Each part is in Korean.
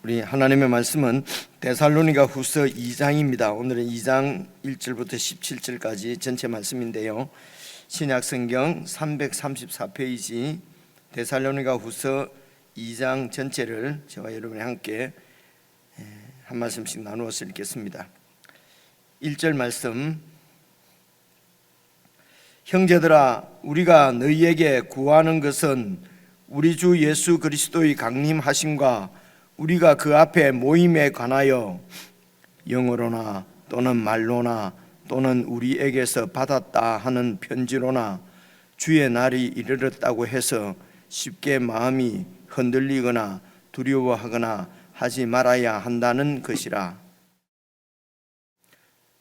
우리 하나님의 말씀은 데살로니가 후서 2장입니다. 오늘은 2장 1절부터 17절까지 전체 말씀인데요. 신약성경 334페이지 데살로니가 후서 2장 전체를 저와 여러분이 함께 한 말씀씩 나누어서 읽겠습니다. 1절 말씀. 형제들아, 우리가 너희에게 구하는 것은 우리 주 예수 그리스도의 강림하심과 우리가 그 앞에 모임에 관하여 영어로나 또는 말로나 또는 우리에게서 받았다 하는 편지로나 주의 날이 이르렀다고 해서 쉽게 마음이 흔들리거나 두려워하거나 하지 말아야 한다는 것이라.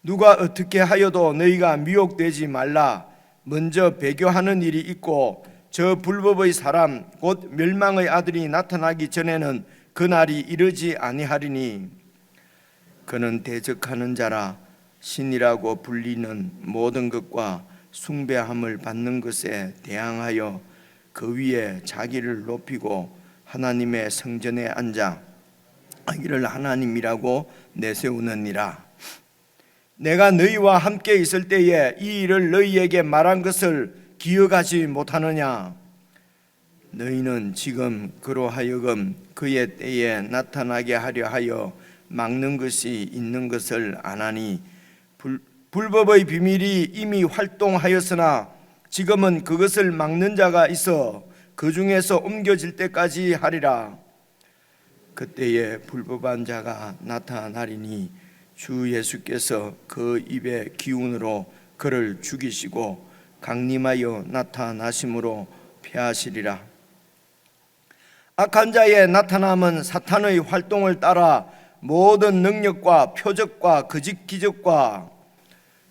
누가 어떻게 하여도 너희가 미혹되지 말라. 먼저 배교하는 일이 있고 저 불법의 사람 곧 멸망의 아들이 나타나기 전에는 그 날이 이르지 아니하리니 그는 대적하는 자라 신이라고 불리는 모든 것과 숭배함을 받는 것에 대항하여 그 위에 자기를 높이고 하나님의 성전에 앉아 자기를 하나님이라고 내세우느니라. 내가 너희와 함께 있을 때에 이 일을 너희에게 말한 것을 기억하지 못하느냐? 너희는 지금 그로 하여금 그의 때에 나타나게 하려 하여 막는 것이 있는 것을 아나니 불법의 비밀이 이미 활동하였으나 지금은 그것을 막는 자가 있어 그 중에서 옮겨질 때까지 하리라. 그때에 불법한 자가 나타나리니 주 예수께서 그 입의 기운으로 그를 죽이시고 강림하여 나타나심으로 패하시리라. 악한 자의 나타남은 사탄의 활동을 따라 모든 능력과 표적과 거짓 기적과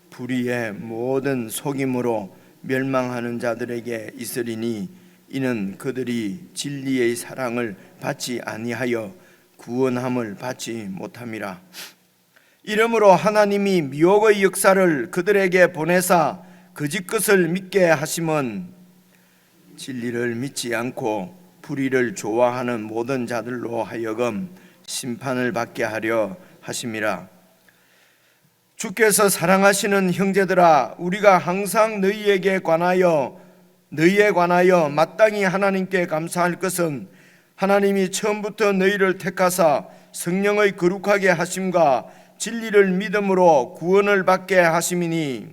불의의 모든 속임으로 멸망하는 자들에게 있으리니 이는 그들이 진리의 사랑을 받지 아니하여 구원함을 받지 못함이라. 이러므로 하나님이 미혹의 역사를 그들에게 보내사 거짓 것을 믿게 하심은 진리를 믿지 않고 불의를 좋아하는 모든 자들로 하여금 심판을 받게 하려 하심이라. 주께서 사랑하시는 형제들아, 우리가 항상 너희에 관하여 마땅히 하나님께 감사할 것은 하나님이 처음부터 너희를 택하사 성령의 거룩하게 하심과 진리를 믿음으로 구원을 받게 하심이니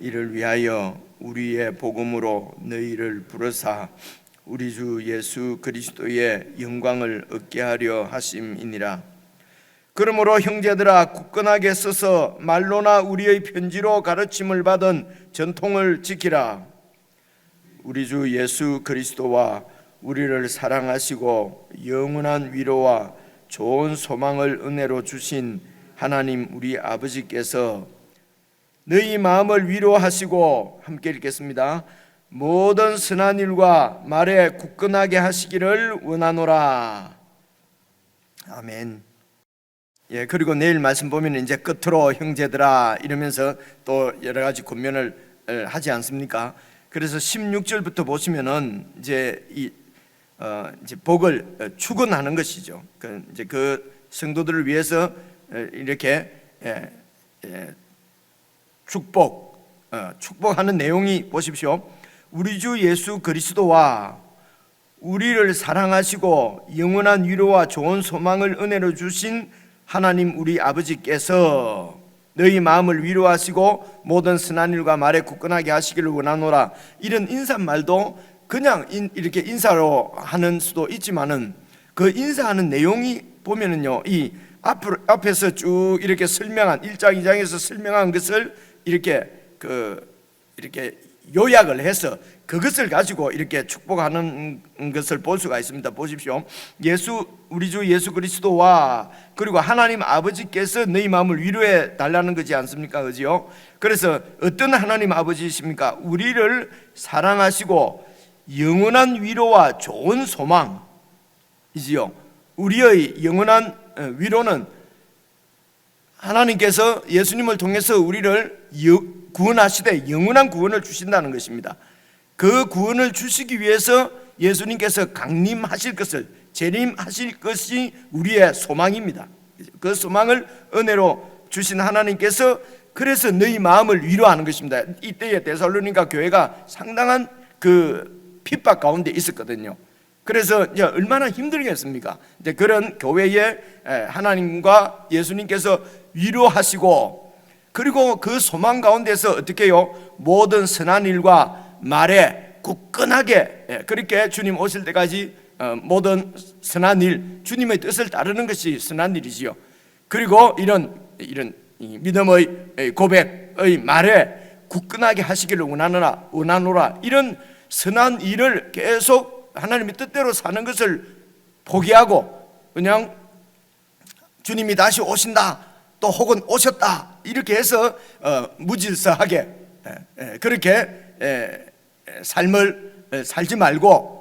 이를 위하여 우리의 복음으로 너희를 부르사 우리 주 예수 그리스도의 영광을 얻게 하려 하심이니라. 그러므로 형제들아, 굳건하게 서서 말로나 우리의 편지로 가르침을 받은 전통을 지키라. 우리 주 예수 그리스도와 우리를 사랑하시고 영원한 위로와 좋은 소망을 은혜로 주신 하나님 우리 아버지께서 너희 마음을 위로하시고, 함께 읽겠습니다. 모든 선한 일과 말에 굳건하게 하시기를 원하노라. 아멘. 예, 그리고 내일 말씀 보면 이제 끝으로 형제들아 이러면서 또 여러 가지 권면을 하지 않습니까? 그래서 16절부터 보시면은 이제 이제 복을 축원하는 것이죠. 이제 그 성도들을 위해서 이렇게 축복하는 내용이 보십시오. 우리 주 예수 그리스도와 우리를 사랑하시고 영원한 위로와 좋은 소망을 은혜로 주신 하나님 우리 아버지께서 너희 마음을 위로하시고 모든 선한 일과 말에 굳건하게 하시기를 원하노라. 이런 인사말도 그냥 이렇게 인사로 하는 수도 있지만은 그 인사하는 내용이 보면은요, 이 앞에서 쭉 이렇게 설명한 1장 2장에서 설명한 것을 이렇게 요약을 해서 그것을 가지고 이렇게 축복하는 것을 볼 수가 있습니다. 보십시오. 우리 주 예수 그리스도와 그리고 하나님 아버지께서 너희 마음을 위로해 달라는 거지 않습니까? 그죠? 그래서 어떤 하나님 아버지이십니까? 우리를 사랑하시고 영원한 위로와 좋은 소망이지요. 우리의 영원한 위로는 하나님께서 예수님을 통해서 우리를 구원하시되 영원한 구원을 주신다는 것입니다. 그 구원을 주시기 위해서 예수님께서 강림하실 것을 재림하실 것이 우리의 소망입니다. 그 소망을 은혜로 주신 하나님께서 그래서 너희 마음을 위로하는 것입니다. 이때의 데살로니가 교회가 상당한 그 핍박 가운데 있었거든요. 그래서 이제 얼마나 힘들겠습니까? 이제 그런 교회에 하나님과 예수님께서 위로하시고, 그리고 그 소망 가운데서 어떻게 해요? 모든 선한 일과 말에 굳건하게, 그렇게 주님 오실 때까지 모든 선한 일, 주님의 뜻을 따르는 것이 선한 일이지요. 그리고 이런 믿음의 고백의 말에 굳건하게 하시기를 원하노라. 이런 선한 일을 계속 하나님의 뜻대로 사는 것을 포기하고 그냥 주님이 다시 오신다, 또 혹은 오셨다, 이렇게 해서 무질서하게 그렇게 삶을 살지 말고,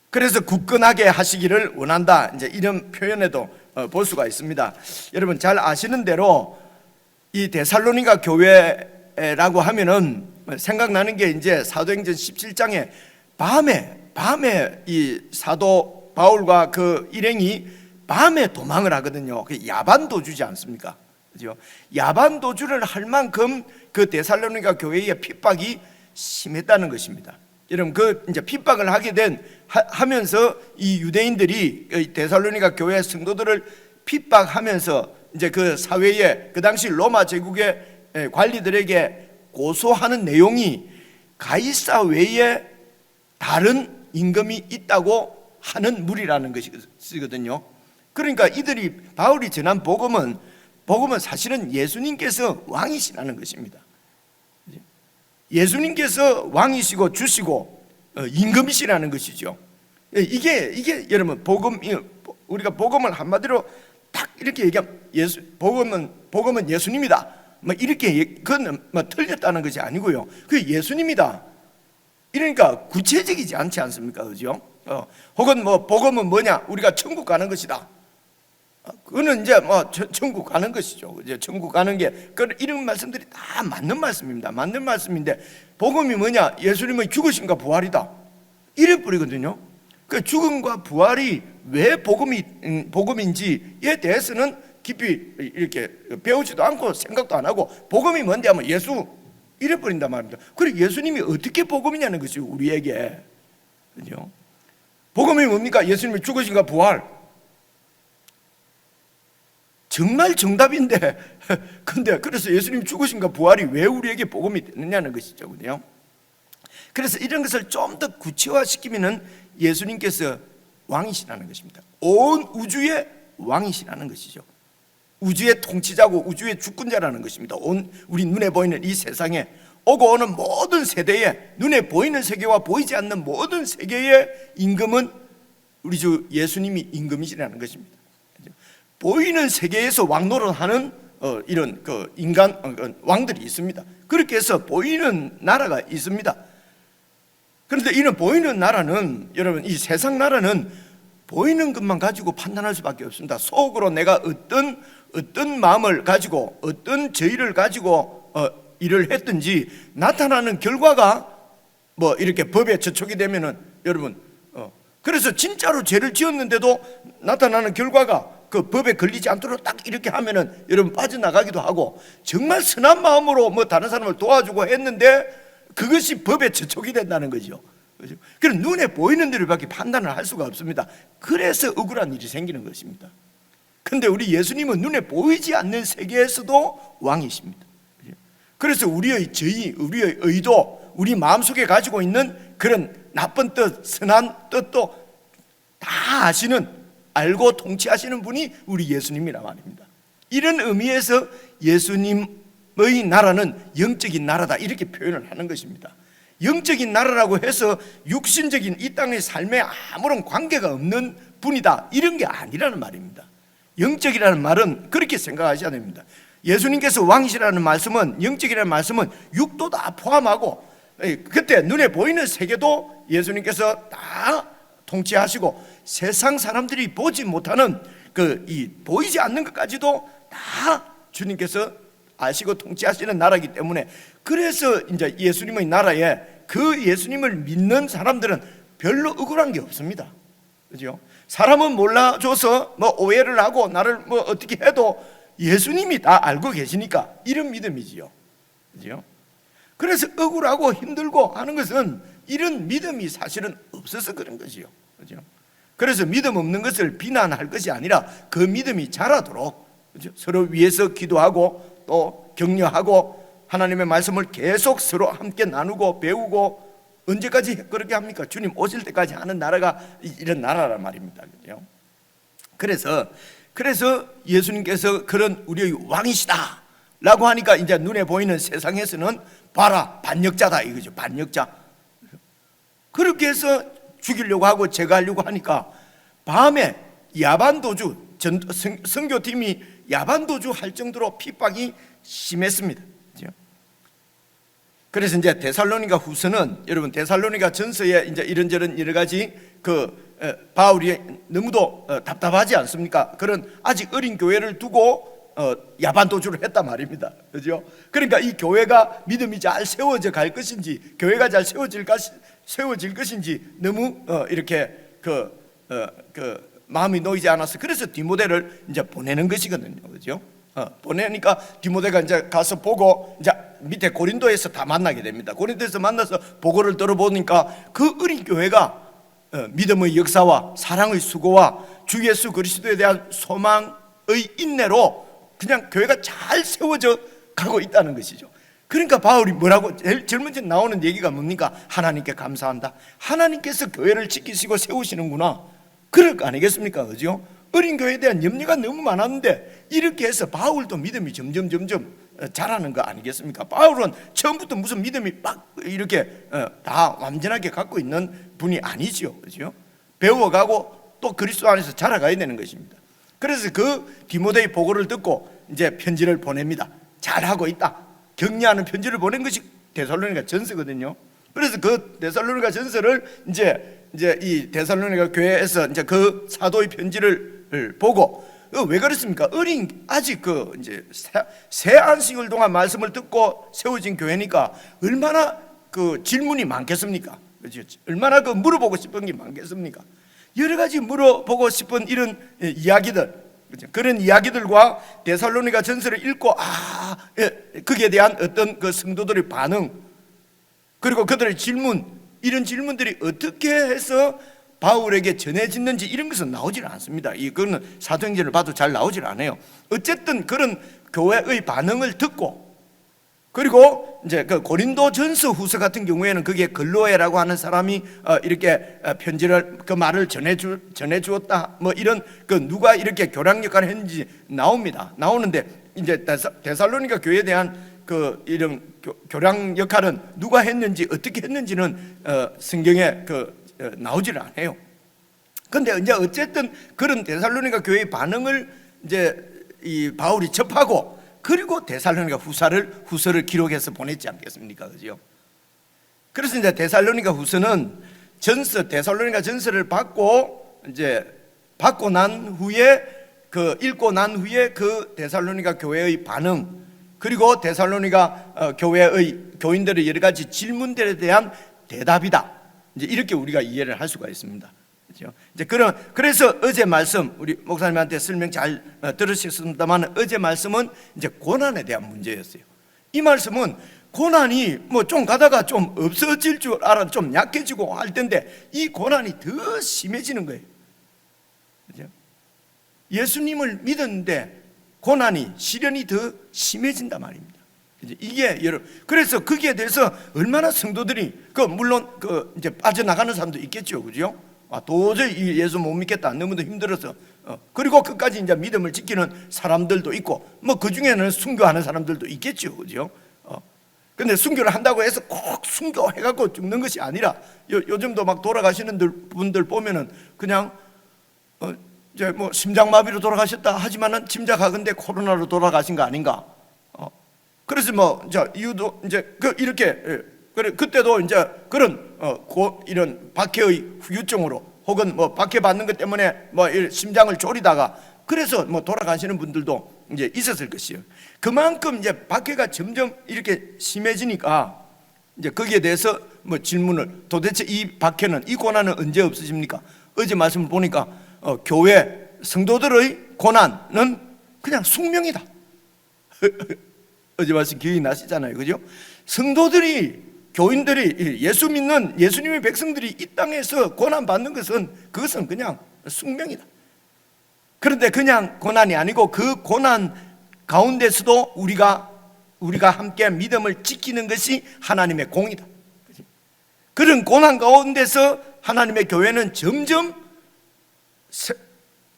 그래서 굳건하게 하시기를 원한다, 이제 이런 표현에도 볼 수가 있습니다. 여러분 잘 아시는 대로 이 데살로니가 교회라고 하면은 생각나는 게 이제 사도행전 17장에 밤에 이 사도 바울과 그 일행이 밤에 도망을 하거든요. 야반 도주지 않습니까? 그죠? 야반 도주를 할 만큼 그 데살로니가 교회의 핍박이 심했다는 것입니다. 여러분 그 이제 핍박을 하면서 이 유대인들이 데살로니가 교회 성도들을 핍박하면서 이제 그 사회에, 그 당시 로마 제국의 관리들에게 고소하는 내용이 가이사 외에 다른 임금이 있다고 하는 무리라는 것이거든요. 그러니까 바울이 전한 복음은 사실은 예수님께서 왕이시라는 것입니다. 예수님께서 왕이시고 주시고 임금이시라는 것이죠. 이게 여러분 우리가 복음을 한마디로 딱 이렇게 얘기하면 복음은 예수님이다, 뭐 이렇게 그건 뭐 틀렸다는 것이 아니고요. 그 예수님이다. 이러니까 구체적이지 않지 않습니까? 그죠? 혹은 뭐 복음은 뭐냐? 우리가 천국 가는 것이다. 그거는 이제 뭐 천국 가는 것이죠. 이제 천국 가는 게 이런 말씀들이 다 맞는 말씀입니다. 맞는 말씀인데 복음이 뭐냐? 예수님의 죽으심과 부활이다. 이래 버리거든요. 그 죽음과 부활이 왜 복음인지에 대해서는 깊이 이렇게 배우지도 않고 생각도 안 하고, 복음이 뭔데 하면 예수 이래 버린단 말입니다. 그래 예수님이 어떻게 복음이냐는 것이 우리에게, 그죠? 복음이 뭡니까? 예수님의 죽으심과 부활. 정말 정답인데 근데 그래서 예수님 죽으심과 부활이 왜 우리에게 복음이 되느냐는 것이죠. 그죠? 그래서 이런 것을 좀 더 구체화시키면은 예수님께서 왕이시라는 것입니다. 온 우주의 왕이시라는 것이죠. 우주의 통치자고 우주의 주권자라는 것입니다. 우리 눈에 보이는 이 세상에 오고 오는 모든 세대에, 눈에 보이는 세계와 보이지 않는 모든 세계의 임금은 우리 주 예수님이 임금이시라는 것입니다. 보이는 세계에서 왕노릇하는 이런 그 인간 왕들이 있습니다. 그렇게 해서 보이는 나라가 있습니다. 그런데 이런 보이는 나라는, 여러분 이 세상 나라는 보이는 것만 가지고 판단할 수밖에 없습니다. 속으로 내가 어떤 마음을 가지고 어떤 죄를 가지고 일을 했든지 나타나는 결과가 뭐 이렇게 법에 저촉이 되면은, 여러분 그래서 진짜로 죄를 지었는데도 나타나는 결과가 그 법에 걸리지 않도록 딱 이렇게 하면은 여러분 빠져나가기도 하고, 정말 선한 마음으로 뭐 다른 사람을 도와주고 했는데 그것이 법에 저촉이 된다는 거죠. 그래서 눈에 보이는 대로밖에 판단을 할 수가 없습니다. 그래서 억울한 일이 생기는 것입니다. 근데 우리 예수님은 눈에 보이지 않는 세계에서도 왕이십니다. 그래서 우리의 죄, 우리의 의도, 우리 마음속에 가지고 있는 그런 나쁜 뜻, 선한 뜻도 다 알고 통치하시는 분이 우리 예수님이란 말입니다. 이런 의미에서 예수님의 나라는 영적인 나라다, 이렇게 표현을 하는 것입니다. 영적인 나라라고 해서 육신적인 이 땅의 삶에 아무런 관계가 없는 분이다, 이런 게 아니라는 말입니다. 영적이라는 말은 그렇게 생각하셔야 됩니다. 예수님께서 왕이시라는 말씀은, 영적이라는 말씀은 육도 다 포함하고, 그때 눈에 보이는 세계도 예수님께서 다 통치하시고, 세상 사람들이 보지 못하는 보이지 않는 것까지도 다 주님께서 아시고 통치하시는 나라이기 때문에, 그래서 이제 예수님의 나라에 그 예수님을 믿는 사람들은 별로 억울한 게 없습니다. 그죠? 사람은 몰라줘서 뭐 오해를 하고 나를 뭐 어떻게 해도 예수님이 다 알고 계시니까 이런 믿음이지요. 그죠? 그래서 억울하고 힘들고 하는 것은 이런 믿음이 사실은 없어서 그런 것이요. 그죠? 그래서 믿음 없는 것을 비난할 것이 아니라 그 믿음이 자라도록, 그죠? 서로 위해서 기도하고 또 격려하고 하나님의 말씀을 계속 서로 함께 나누고 배우고, 언제까지 그렇게 합니까? 주님 오실 때까지 하는 나라가 이런 나라란 말입니다. 그죠? 그래서 예수님께서 그런 우리의 왕이시다 라고 하니까 이제 눈에 보이는 세상에서는 봐라, 반역자다 이거죠. 반역자. 그렇게 해서 죽이려고 하고 제거하려고 하니까 밤에 야반도주, 선교팀이 야반도주 할 정도로 핍박이 심했습니다. 그래서 이제 데살로니가 후서는, 여러분 데살로니가 전서에 이제 이런저런 여러 가지 바울이 너무도 답답하지 않습니까? 그런 아직 어린 교회를 두고 야반도주를 했단 말입니다. 그죠? 그러니까 이 교회가 믿음이 잘 세워져 갈 것인지, 교회가 잘 세워질 것인지 너무 이렇게 마음이 놓이지 않아서, 그래서 디모데를 이제 보내는 것이거든요. 그죠? 보내니까 디모데가 이제 가서 보고, 이제 밑에 고린도에서 다 만나게 됩니다. 고린도에서 만나서 보고를 들어보니까 그 어린 교회가 믿음의 역사와 사랑의 수고와 주 예수 그리스도에 대한 소망의 인내로 그냥 교회가 잘 세워져 가고 있다는 것이죠. 그러니까 바울이 뭐라고 제일 먼저 나오는 얘기가 뭡니까? 하나님께 감사한다. 하나님께서 교회를 지키시고 세우시는구나. 그럴 거 아니겠습니까? 그죠? 어린 교회에 대한 염려가 너무 많았는데 이렇게 해서 바울도 믿음이 점점 자라는 거 아니겠습니까? 바울은 처음부터 무슨 믿음이 막 이렇게 다 완전하게 갖고 있는 분이 아니지요. 그죠? 배워가고 또 그리스도 안에서 자라가야 되는 것입니다. 그래서 그 디모데의 보고를 듣고 이제 편지를 보냅니다. 잘하고 있다. 격려하는 편지를 보낸 것이 데살로니가 전서거든요. 그래서 그 데살로니가 전서를 이제 이 데살로니가 교회에서 이제 그 사도의 편지를 보고, 왜 그렇습니까? 아직 이제 새 안식일 동안 말씀을 듣고 세워진 교회니까 얼마나 질문이 많겠습니까? 그렇죠? 얼마나 물어보고 싶은 게 많겠습니까? 여러 가지 물어보고 싶은 이런 이야기들, 그렇죠? 그런 이야기들과 데살로니가 전서를 읽고 거기에 대한 어떤 그 성도들의 반응, 그리고 그들의 질문, 이런 질문들이 어떻게 해서 바울에게 전해졌는지 이런 것은 나오질 않습니다. 이거는 사도행전을 봐도 잘 나오질 않아요. 어쨌든 그런 교회의 반응을 듣고, 그리고 이제 그 고린도전서 후서 같은 경우에는 그게 글로에라고 하는 사람이 이렇게 편지를, 그 말을 전해 주었다, 뭐 이런 누가 이렇게 교량 역할을 했는지 나오는데, 이제 데살로니가 교회에 대한 이런 교량 역할은 누가 했는지 어떻게 했는지는 성경에 나오지를 않아요. 근데 이제 어쨌든 그런 데살로니가 교회의 반응을 이제 이 바울이 접하고, 그리고 데살로니가 후서를 기록해서 보냈지 않겠습니까? 그죠? 그래서 이제 데살로니가 후서는 데살로니가 전서를 받고 난 후에 읽고 난 후에 그 데살로니가 교회의 반응, 그리고 데살로니가 교회의 교인들의 여러 가지 질문들에 대한 대답이다. 이제 이렇게 우리가 이해를 할 수가 있습니다. 그렇죠? 이제 그래서 어제 말씀, 우리 목사님한테 설명 잘 들으셨습니다만, 어제 말씀은 이제 고난에 대한 문제였어요. 이 말씀은 고난이 뭐 좀 가다가 좀 없어질 줄 알아, 좀 약해지고 할 텐데 이 고난이 더 심해지는 거예요. 그렇죠? 예수님을 믿었는데 고난이, 시련이 더 심해진단 말입니다. 이게 그래서 거기에 대해서 얼마나 성도들이 물론 이제 빠져나가는 사람도 있겠죠, 그죠? 도저히 예수 못 믿겠다, 너무도 힘들어서 그리고 끝까지 이제 믿음을 지키는 사람들도 있고, 뭐 그 중에는 순교하는 사람들도 있겠죠, 그죠? 근데 순교를 한다고 해서 꼭 순교해갖고 죽는 것이 아니라, 요즘도 막 돌아가시는 분들 보면은 그냥 이제 뭐 심장마비로 돌아가셨다 하지만은 짐작하건대 코로나로 돌아가신 거 아닌가? 그래서 뭐 이유도 이제 이렇게 그때도 이제 그런 이런 박해의 후유증으로, 혹은 뭐 박해 받는 것 때문에 뭐 심장을 졸이다가 그래서 뭐 돌아가시는 분들도 이제 있었을 것이에요. 그만큼 이제 박해가 점점 이렇게 심해지니까 이제 거기에 대해서 뭐 질문을, 도대체 이 박해는, 이 고난은 언제 없어집니까? 어제 말씀을 보니까 교회 성도들의 고난은 그냥 숙명이다. 어제 말씀 기억이 나시잖아요, 그죠? 성도들이, 교인들이, 예수 믿는 예수님의 백성들이 이 땅에서 고난 받는 그것은 그냥 숙명이다. 그런데 그냥 고난이 아니고 그 고난 가운데서도 우리가 함께 믿음을 지키는 것이 하나님의 공이다. 그런 고난 가운데서 하나님의 교회는 점점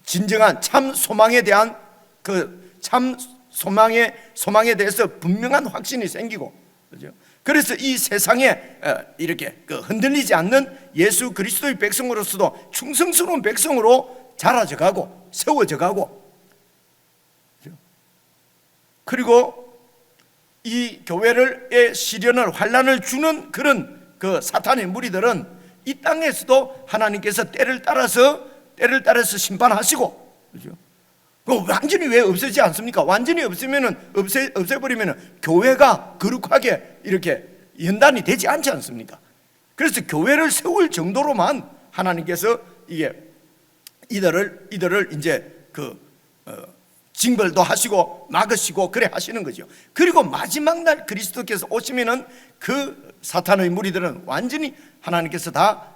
진정한 참 소망에 대한 그 참 소망에 대해서 분명한 확신이 생기고, 그죠? 그래서 이 세상에 이렇게 흔들리지 않는 예수 그리스도의 백성으로서도 충성스러운 백성으로 자라져 가고 세워져 가고, 그리고 이 교회를 시련을 환난을 주는 그런 그 사탄의 무리들은 이 땅에서도 하나님께서 때를 따라서 심판하시고, 그죠? 완전히 왜 없애지 않습니까? 완전히 없애버리면 교회가 거룩하게 이렇게 연단이 되지 않지 않습니까? 그래서 교회를 세울 정도로만 하나님께서 이들을 이제 징벌도 하시고 막으시고 그래 하시는 거죠. 그리고 마지막 날 그리스도께서 오시면은 그 사탄의 무리들은 완전히 하나님께서 다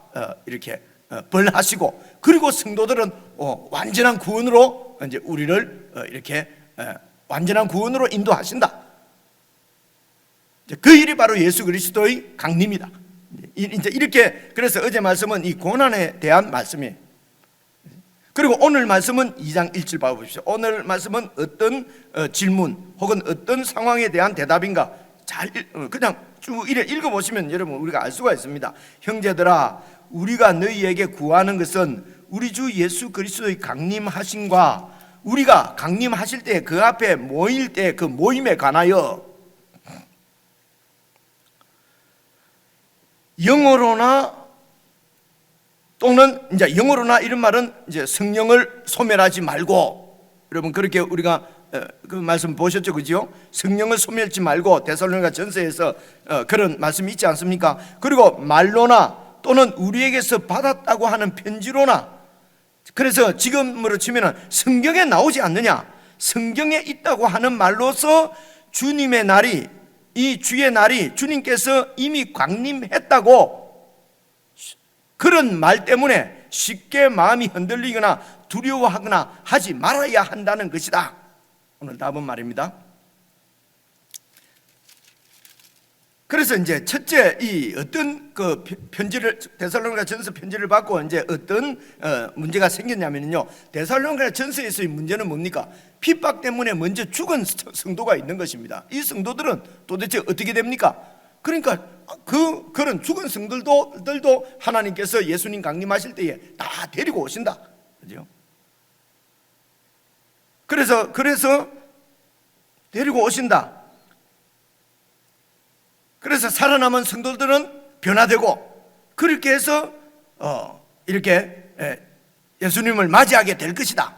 이렇게 벌하시고, 그리고 성도들은 완전한 구원으로 이제 우리를 이렇게 완전한 구원으로 인도하신다. 그 일이 바로 예수 그리스도의 강림이다. 이제 이렇게, 그래서 어제 말씀은 이 고난에 대한 말씀이에요. 그리고 오늘 말씀은 2장 1절 봐보십시오. 오늘 말씀은 어떤 질문 혹은 어떤 상황에 대한 대답인가 잘 그냥 쭉 읽어보시면 여러분 우리가 알 수가 있습니다. 형제들아, 우리가 너희에게 구하는 것은 우리 주 예수 그리스도의 강림하심과 우리가 강림하실 때 그 앞에 모일 때 그 모임에 관하여 영어로나 또는 이제 영어로나 이런 말은 이제 성령을 소멸하지 말고, 여러분 그렇게 우리가 그 말씀 보셨죠, 그죠? 성령을 소멸하지 말고 데살로니가 전서에서 그런 말씀이 있지 않습니까? 그리고 말로나 또는 우리에게서 받았다고 하는 편지로나, 그래서 지금으로 치면 성경에 나오지 않느냐, 성경에 있다고 하는 말로서 주님의 날이, 이 주의 날이 주님께서 이미 강림했다고, 그런 말 때문에 쉽게 마음이 흔들리거나 두려워하거나 하지 말아야 한다는 것이다. 오늘 답은 말입니다. 그래서 이제 첫째, 이 어떤 그 편지를, 데살로니가 전서 편지를 받고 이제 어떤 문제가 생겼냐면요, 데살로니가 전서에서의 문제는 뭡니까? 핍박 때문에 먼저 죽은 성도가 있는 것입니다. 이 성도들은 도대체 어떻게 됩니까? 그러니까 그런 죽은 성들도 하나님께서 예수님 강림하실 때에 다 데리고 오신다, 그죠? 그래서 데리고 오신다. 그래서 살아남은 성도들은 변화되고, 그렇게 해서 이렇게 예수님을 맞이하게 될 것이다.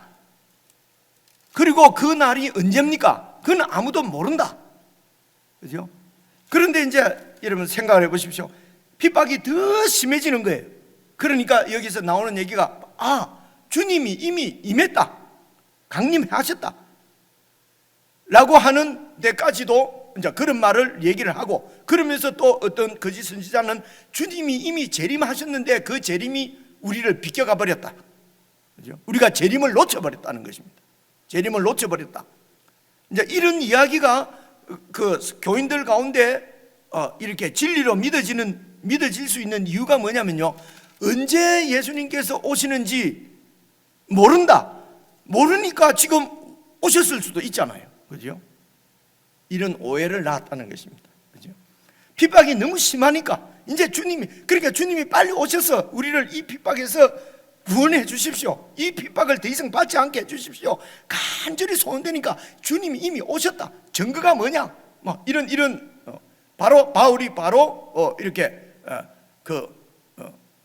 그리고 그 날이 언제입니까? 그건 아무도 모른다, 그죠? 그런데 이제 여러분 생각을 해보십시오. 핍박이 더 심해지는 거예요. 그러니까 여기서 나오는 얘기가, 주님이 이미 임했다, 강림하셨다 라고 하는 데까지도 이제 그런 말을 얘기를 하고, 그러면서 또 어떤 거짓 선지자는 주님이 이미 재림하셨는데 그 재림이 우리를 비껴가 버렸다, 그죠? 우리가 재림을 놓쳐버렸다는 것입니다. 재림을 놓쳐버렸다. 이제 이런 이야기가 그 교인들 가운데 이렇게 진리로 믿어질 수 있는 이유가 뭐냐면요, 언제 예수님께서 오시는지 모르니까 지금 오셨을 수도 있잖아요, 그죠? 이런 오해를 낳았다는 것입니다, 그죠? 핍박이 너무 심하니까 이제 그러니까 주님이 빨리 오셔서 우리를 이 핍박에서 구원해 주십시오, 이 핍박을 더 이상 받지 않게 해 주십시오, 간절히 소원되니까 주님이 이미 오셨다. 증거가 뭐냐? 뭐 이런 바로 바울이 이렇게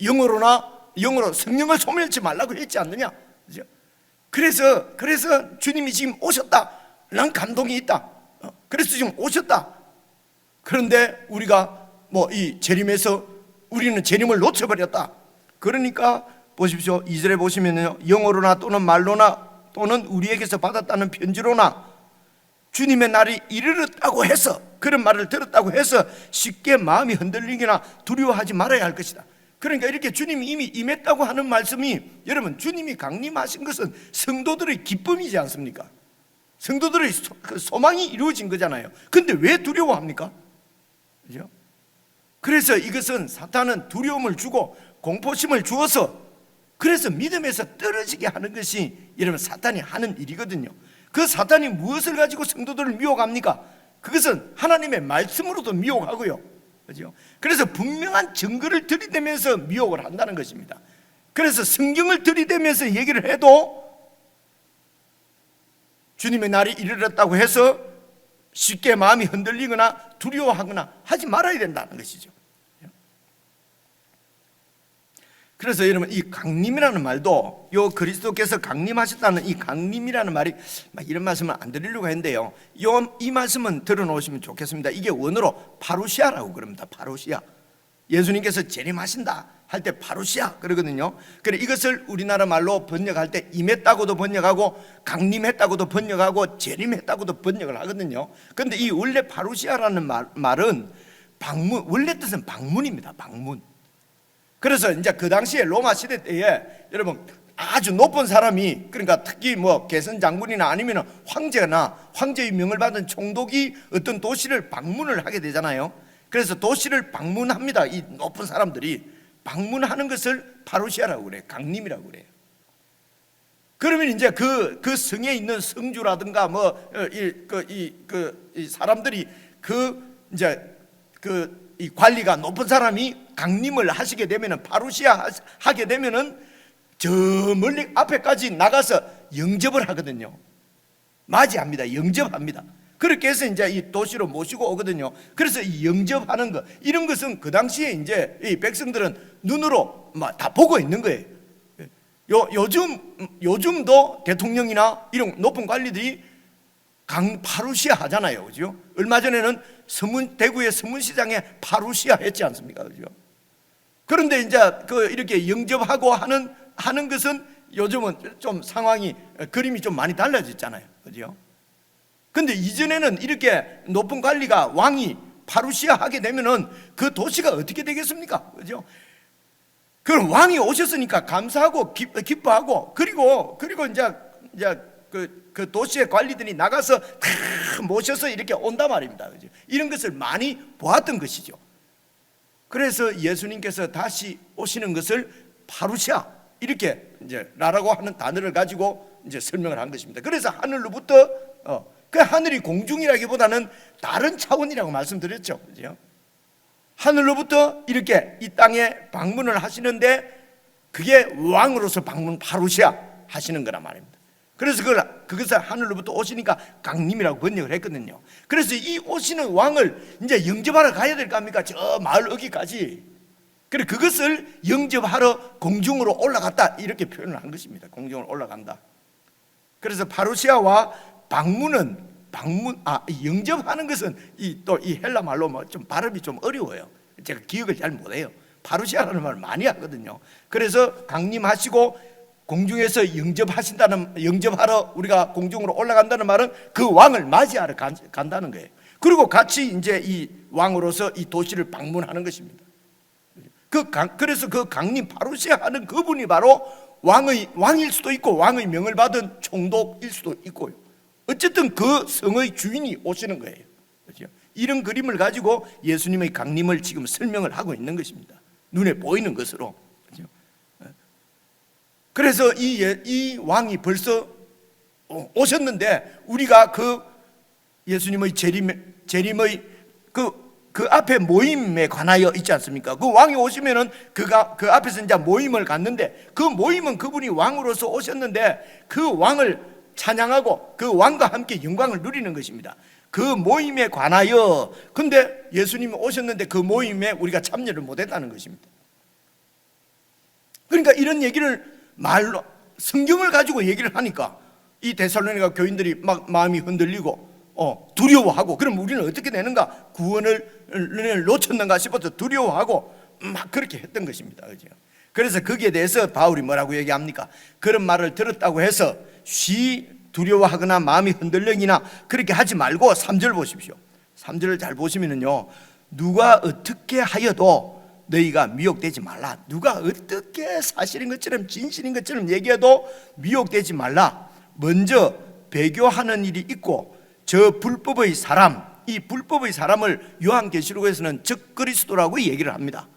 영어로 성령을 소멸하지 말라고 했지 않느냐, 그죠? 그래서 주님이 지금 오셨다, 난 감동이 있다. 그래서 지금 오셨다. 그런데 우리가 이 재림에서 우리는 재림을 놓쳐버렸다. 그러니까 보십시오. 2절에 보시면요, 영어로나 또는 말로나 또는 우리에게서 받았다는 편지로나 주님의 날이 이르렀다고 해서, 그런 말을 들었다고 해서 쉽게 마음이 흔들리거나 두려워하지 말아야 할 것이다. 그러니까 이렇게 주님이 이미 임했다고 하는 말씀이, 여러분, 주님이 강림하신 것은 성도들의 기쁨이지 않습니까? 성도들의 소망이 이루어진 거잖아요. 근데 왜 두려워합니까? 그죠? 그래서 이것은 사탄은 두려움을 주고 공포심을 주어서, 그래서 믿음에서 떨어지게 하는 것이 여러분 사탄이 하는 일이거든요. 그 사탄이 무엇을 가지고 성도들을 미혹합니까? 그것은 하나님의 말씀으로도 미혹하고요. 그죠? 그래서 분명한 증거를 들이대면서 미혹을 한다는 것입니다. 그래서 성경을 들이대면서 얘기를 해도 주님의 날이 이르렀다고 해서 쉽게 마음이 흔들리거나 두려워하거나 하지 말아야 된다는 것이죠. 그래서 여러분, 이 강림이라는 말도, 요 그리스도께서 강림하셨다는 이 강림이라는 말이, 이런 말씀을 안 드리려고 했는데요, 이 말씀은 들어놓으시면 좋겠습니다. 이게 원어로 파루시아라고 그럽니다. 파루시아. 예수님께서 재림하신다 할 때 파루시아 그러거든요. 그래, 이것을 우리나라 말로 번역할 때 임했다고도 번역하고 강림했다고도 번역하고 재림했다고도 번역을 하거든요. 그런데 이 원래 파루시아라는 말은 방문, 원래 뜻은 방문입니다. 방문. 그래서 이제 그 당시에 로마 시대 때에 여러분 아주 높은 사람이, 그러니까 특히 뭐 개선 장군이나 아니면 황제나 황제의 명을 받은 총독이 어떤 도시를 방문을 하게 되잖아요. 그래서 도시를 방문합니다. 이 높은 사람들이 방문하는 것을 파루시아라고 그래요. 강림이라고 그래요. 그러면 이제 그 성에 있는 성주라든가 이 사람들이 이 관리가 높은 사람이 강림을 하시게 되면은, 파루시아 하게 되면은 저 멀리 앞에까지 나가서 영접을 하거든요. 맞이합니다. 영접합니다. 그렇게 해서 이제 이 도시로 모시고 오거든요. 그래서 이 영접하는 것, 이런 것은 그 당시에 이제 이 백성들은 눈으로 막 다 보고 있는 거예요. 요즘도 대통령이나 이런 높은 관리들이 파루시아 하잖아요. 그죠? 얼마 전에는 대구의 서문시장에 파루시아 했지 않습니까? 그죠? 그런데 이제 이렇게 영접하고 하는 것은 요즘은 좀 상황이, 그림이 좀 많이 달라졌잖아요. 그죠? 근데 이전에는 이렇게 높은 관리가, 왕이 파루시아 하게 되면은 그 도시가 어떻게 되겠습니까? 그죠? 그럼 왕이 오셨으니까 감사하고 기뻐하고, 그리고 이제 그 도시의 관리들이 나가서 다 모셔서 이렇게 온단 말입니다. 그죠? 이런 것을 많이 보았던 것이죠. 그래서 예수님께서 다시 오시는 것을 파루시아, 이렇게 이제 라라고 하는 단어를 가지고 이제 설명을 한 것입니다. 그래서 하늘로부터 그 하늘이 공중이라기보다는 다른 차원이라고 말씀드렸죠. 그죠? 하늘로부터 이렇게 이 땅에 방문을 하시는데, 그게 왕으로서 방문, 파루시아 하시는 거란 말입니다. 그래서 그것을 하늘로부터 오시니까 강림이라고 번역을 했거든요. 그래서 이 오시는 왕을 이제 영접하러 가야 될 거 아닙니까? 저 마을 어기까지. 그래, 그것을 영접하러 공중으로 올라갔다, 이렇게 표현을 한 것입니다. 공중으로 올라간다. 그래서 파루시아와 영접하는 것은 이 헬라 말로 좀 발음이 좀 어려워요. 제가 기억을 잘 못해요. 파루시아라는 말을 많이 하거든요. 그래서 강림하시고 공중에서 영접하러 우리가 공중으로 올라간다는 말은 그 왕을 맞이하러 간다는 거예요. 그리고 같이 이제 이 왕으로서 이 도시를 방문하는 것입니다. 그래서 그 강림 파루시아 하는 그분이 바로 왕일 수도 있고 왕의 명을 받은 총독일 수도 있고요. 어쨌든 그 성의 주인이 오시는 거예요. 그렇죠? 이런 그림을 가지고 예수님의 강림을 지금 설명을 하고 있는 것입니다. 눈에 보이는 것으로. 그렇죠? 그래서 이 왕이 벌써 오셨는데, 우리가 그 예수님의 재림의 그 앞에 모임에 관하여 있지 않습니까? 그 왕이 오시면은 그 앞에서 이제 모임을 갖는데, 그 모임은 그분이 왕으로서 오셨는데 그 왕을 찬양하고 그 왕과 함께 영광을 누리는 것입니다. 그 모임에 관하여. 근데 예수님이 오셨는데 그 모임에 우리가 참여를 못했다는 것입니다. 그러니까 이런 얘기를 말로, 성경을 가지고 얘기를 하니까 이 데살로니가 교인들이 막 마음이 흔들리고 두려워하고, 그럼 우리는 어떻게 되는가? 구원을 놓쳤는가 싶어서 두려워하고 막 그렇게 했던 것입니다. 그죠? 그래서 거기에 대해서 바울이 뭐라고 얘기합니까? 그런 말을 들었다고 해서 쉬 두려워하거나 마음이 흔들리거나 그렇게 하지 말고 3절 보십시오. 3절을 잘 보시면요, 누가 어떻게 하여도 너희가 미혹되지 말라. 누가 어떻게 사실인 것처럼 진실인 것처럼 얘기해도 미혹되지 말라. 먼저 배교하는 일이 있고 저 불법의 사람, 이 불법의 사람을 요한계시록에서는 적그리스도라고 얘기를 합니다.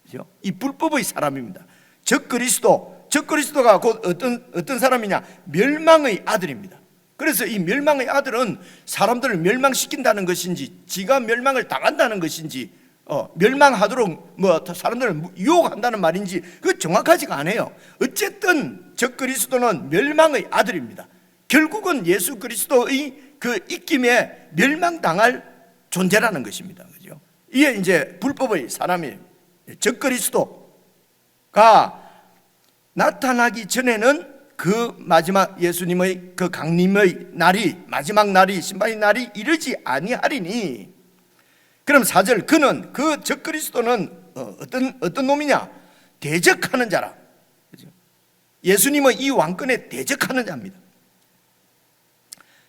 그렇죠? 이 불법의 사람입니다. 적그리스도가 곧 어떤 사람이냐? 멸망의 아들입니다. 그래서 이 멸망의 아들은 사람들을 멸망시킨다는 것인지 지가 멸망을 당한다는 것인지 멸망하도록 사람들을 유혹한다는 말인지 그 정확하지가 않아요. 어쨌든 적그리스도는 멸망의 아들입니다. 결국은 예수 그리스도의 그 입김에 멸망당할 존재라는 것입니다. 그죠? 이게 이제 불법의 사람이에요. 적그리스도가 나타나기 전에는 그 마지막 예수님의 그 강림의 날이, 마지막 날이, 심판의 날이 이르지 아니하리니. 그럼 4절, 그는 그 적그리스도는 어떤 놈이냐? 대적하는 자라. 예수님의 이 왕권에 대적하는 자입니다.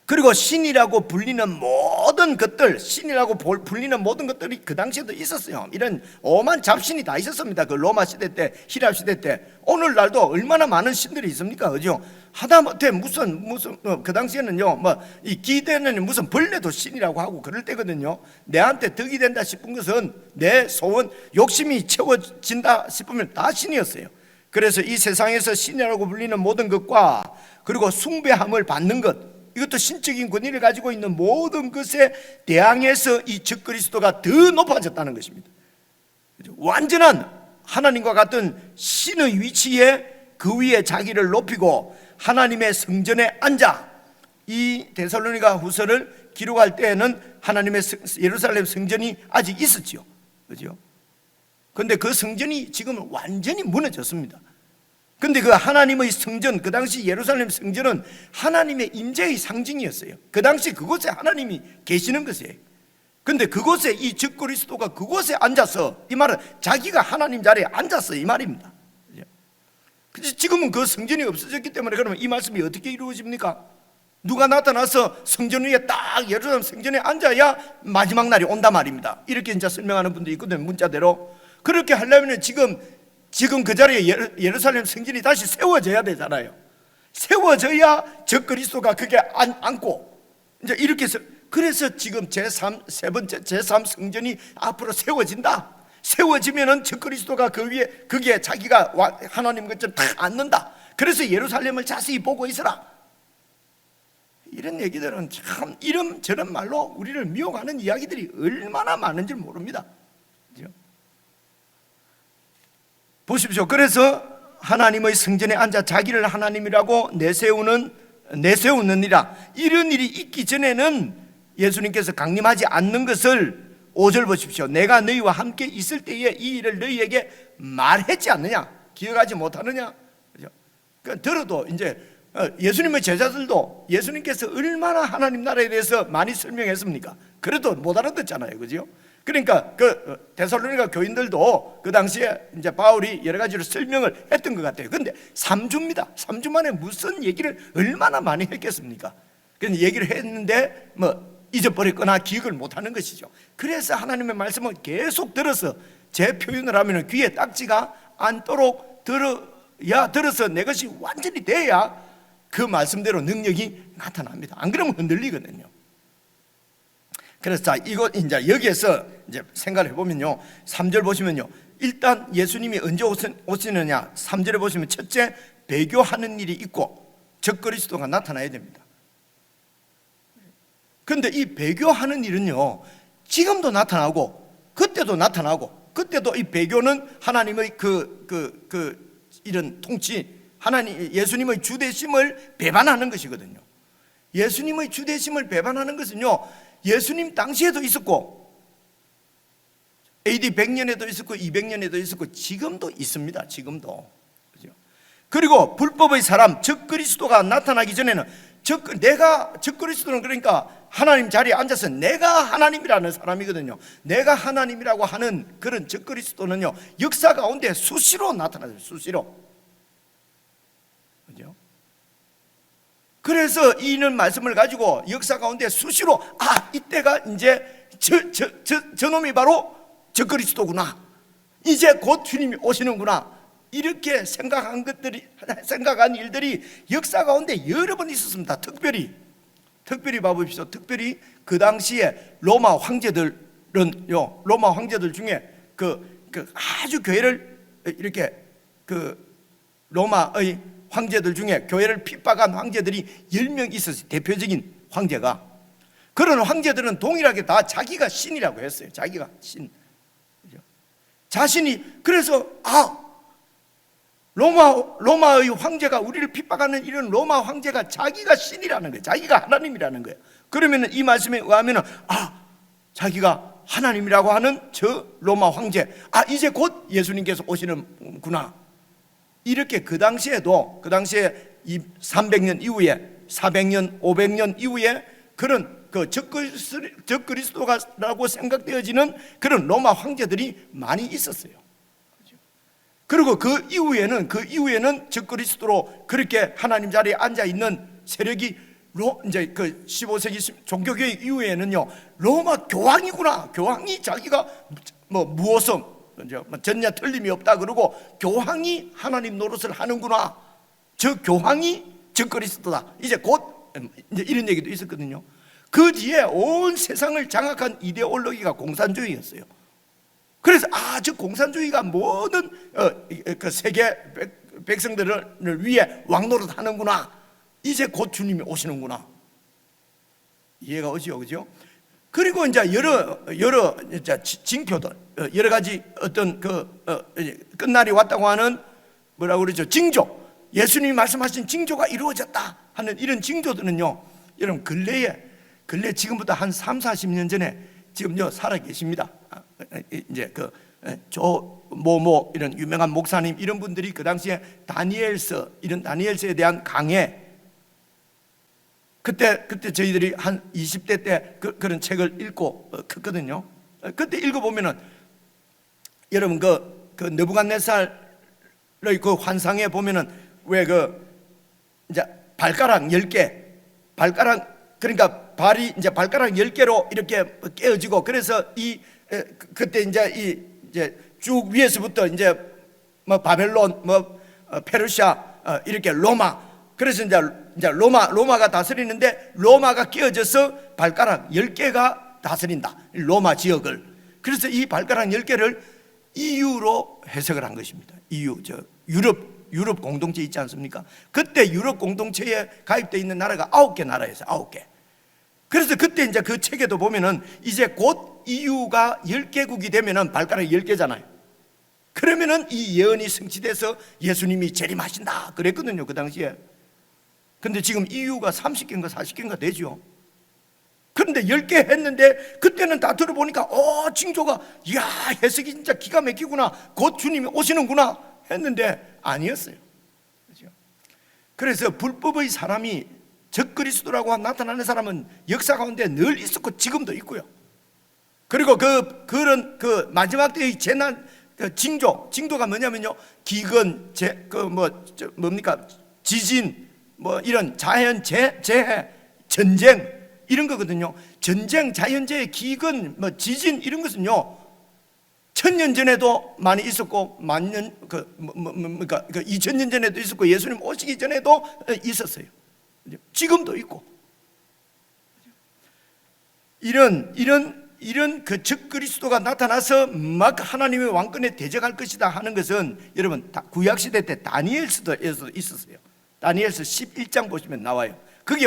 그리고 신이라고 불리는 모든 것들, 신이라고 불리는 모든 것들이 그 당시에도 있었어요. 이런 오만 잡신이 다 있었습니다. 그 로마 시대 때, 히랍 시대 때. 오늘날도 얼마나 많은 신들이 있습니까? 그죠? 하다못해 무슨 그 당시에는요, 이 기대는 무슨 벌레도 신이라고 하고 그럴 때거든요. 내한테 덕이 된다 싶은 것은 내 소원, 욕심이 채워진다 싶으면 다 신이었어요. 그래서 이 세상에서 신이라고 불리는 모든 것과 그리고 숭배함을 받는 것, 이것도 신적인 권위를 가지고 있는 모든 것에 대항해서 이 적그리스도가 더 높아졌다는 것입니다. 완전한 하나님과 같은 신의 위치에 그 위에 자기를 높이고 하나님의 성전에 앉아, 이 데살로니가 후서를 기록할 때에는 하나님의 예루살렘 성전이 아직 있었죠. 그죠? 그런데 그 성전이 지금 완전히 무너졌습니다. 근데 그 하나님의 성전, 그 당시 예루살렘 성전은 하나님의 임재의 상징이었어요. 그 당시 그곳에 하나님이 계시는 것이에요. 근데 그곳에 이 적그리스도가 그곳에 앉아서, 이 말은 자기가 하나님 자리에 앉았어, 이 말입니다. 그래서 지금은 그 성전이 없어졌기 때문에 그러면 이 말씀이 어떻게 이루어집니까? 누가 나타나서 성전 위에 딱 예루살렘 성전에 앉아야 마지막 날이 온단 말입니다. 이렇게 이제 설명하는 분도 있거든요, 문자대로. 그렇게 하려면 지금 그 자리에 예루살렘 성전이 다시 세워져야 되잖아요. 세워져야 적그리스도가 그게 앉고 이제 이렇게 해서, 그래서 지금 세 번째 제3 성전이 앞으로 세워진다. 세워지면은 적그리스도가 그 위에 거기에 자기가 하나님 것처럼 다 앉는다. 그래서 예루살렘을 자세히 보고 있으라. 이런 얘기들은 참 이런저런 말로 우리를 미혹하는 이야기들이 얼마나 많은지 모릅니다. 그렇죠? 보십시오. 그래서 하나님의 성전에 앉아 자기를 하나님이라고 내세우느니라. 이런 일이 있기 전에는 예수님께서 강림하지 않는 것을 5절 보십시오. 내가 너희와 함께 있을 때에 이 일을 너희에게 말했지 않느냐? 기억하지 못하느냐? 그죠? 그러니까 들어도 이제 예수님의 제자들도 예수님께서 얼마나 하나님 나라에 대해서 많이 설명했습니까? 그래도 못 알아듣잖아요. 그죠? 그러니까 그 데살로니가 교인들도 그 당시에 이제 바울이 여러 가지로 설명을 했던 것 같아요. 그런데 3주입니다. 3주 만에 무슨 얘기를 얼마나 많이 했겠습니까? 그런 얘기를 했는데 잊어버렸거나 기억을 못하는 것이죠. 그래서 하나님의 말씀을 계속 들어서, 제 표현을 하면 귀에 딱지가 않도록 들어서 내 것이 완전히 돼야 그 말씀대로 능력이 나타납니다. 안 그러면 흔들리거든요. 그래서 자, 이거 이제 여기에서 이제 생각을 해보면요, 3절 보시면요, 일단 예수님이 언제 오시느냐? 3절에 보시면 첫째, 배교하는 일이 있고 적그리스도가 나타나야 됩니다. 그런데 이 배교하는 일은요, 지금도 나타나고 그때도 나타나고, 그때도 이 배교는 하나님의 이런 통치, 예수님의 주되심을 배반하는 것이거든요. 예수님의 주되심을 배반하는 것은요, 예수님 당시에도 있었고 AD 100년에도 있었고 200년에도 있었고 지금도 있습니다. 지금도. 그리고 불법의 사람 적그리스도가 나타나기 전에는 적그리스도는 그러니까 하나님 자리에 앉아서 내가 하나님이라는 사람이거든요. 내가 하나님이라고 하는 그런 적그리스도는요, 역사 가운데 수시로 나타나요. 수시로. 그죠? 그래서 이는 말씀을 가지고 역사 가운데 수시로 이때가 이제 저놈이 바로 적그리스도구나, 이제 곧 주님이 오시는구나, 이렇게 생각한 일들이 역사 가운데 여러 번 있었습니다. 특별히 봐보십시오. 특별히 그 당시에 로마 황제들 중에 그 아주 교회를 이렇게 로마의 황제들 중에 교회를 핍박한 황제들이 10명 있었어요. 대표적인 황제가. 그런 황제들은 동일하게 다 자기가 신이라고 했어요. 자기가 신. 자신이, 그래서 로마의 황제가, 우리를 핍박하는 이런 로마 황제가 자기가 신이라는 거예요. 자기가 하나님이라는 거예요. 그러면 이 말씀에 의하면 자기가 하나님이라고 하는 저 로마 황제, 이제 곧 예수님께서 오시는구나, 이렇게 그 당시에 이 300년 이후에, 400년, 500년 이후에 그런 그 적그리스도라고 생각되어지는 그런 로마 황제들이 많이 있었어요. 그리고 그 이후에는 적그리스도로 그렇게 하나님 자리에 앉아 있는 세력이 이제 그 15세기 종교개혁 이후에는요, 로마 교황이구나, 교황이 자기가 무엇은 전혀 틀림이 없다 그러고 교황이 하나님 노릇을 하는구나, 저 교황이 적그리스도다, 이제 이런 얘기도 있었거든요. 그 뒤에 온 세상을 장악한 이데올로기가 공산주의였어요. 그래서 저 공산주의가 모든 그 세계 백성들을 위해 왕노릇 하는구나, 이제 곧 주님이 오시는구나, 이해가 오지요, 그죠? 그리고 이제 여러 징표들, 여러 가지 어떤 끝날이 왔다고 하는 뭐라고 그러죠? 징조, 예수님이 말씀하신 징조가 이루어졌다 하는 이런 징조들은요, 여러분 근래 지금부터 한 3, 40년 전에 지금요 살아 계십니다. 이제 이런 유명한 목사님, 이런 분들이 그 당시에 다니엘서에 대한 강해, 그때 저희들이 한 20대 때 그런 책을 읽고 컸거든요. 그때 읽어보면은 여러분 그 느부갓네살의 그 환상에 보면은 왜 이제 발가락 10개, 그러니까 발이 이제 발가락 10개로 이렇게 깨어지고, 그래서 그때 이제 쭉 위에서부터 이제 바벨론, 페르시아, 이렇게 로마, 그래서 이제 로마가 다스리는데, 로마가 깨어져서 발가락 10개가 다스린다, 로마 지역을. 그래서 이 발가락 10개를 EU로 해석을 한 것입니다. EU, 유럽 공동체 있지 않습니까? 그때 유럽 공동체에 가입되어 있는 나라가 9개 나라였어요. 9개. 그래서 그때 이제 그 책에도 보면은 이제 곧 EU가 10개국이 되면은 발가락이 10개잖아요. 그러면은 이 예언이 성취돼서 예수님이 재림하신다 그랬거든요, 그 당시에. 근데 지금 EU가 30개인가 40개인가 되죠. 그런데 10개 했는데 그때는 다 들어보니까 징조가, 이야, 해석이 진짜 기가 막히구나, 곧 주님이 오시는구나 했는데 아니었어요. 그렇죠? 그래서 불법의 사람이, 적그리스도라고 나타나는 사람은 역사 가운데 늘 있었고 지금도 있고요. 그리고 그런 마지막 때의 재난 징조가 뭐냐면요, 기근, 지진, 이런 자연 재해, 전쟁, 이런 거거든요. 전쟁, 자연재해, 기근, 지진, 이런 것은요 1000년 전에도 많이 있었고, 2000년 전에도 있었고, 예수님 오시기 전에도 있었어요. 지금도 있고. 이런 그 적그리스도가 나타나서 막 하나님의 왕권에 대적할 것이다 하는 것은 여러분 구약시대 때 다니엘서에서 있었어요. 다니엘서 11장 보시면 나와요. 그게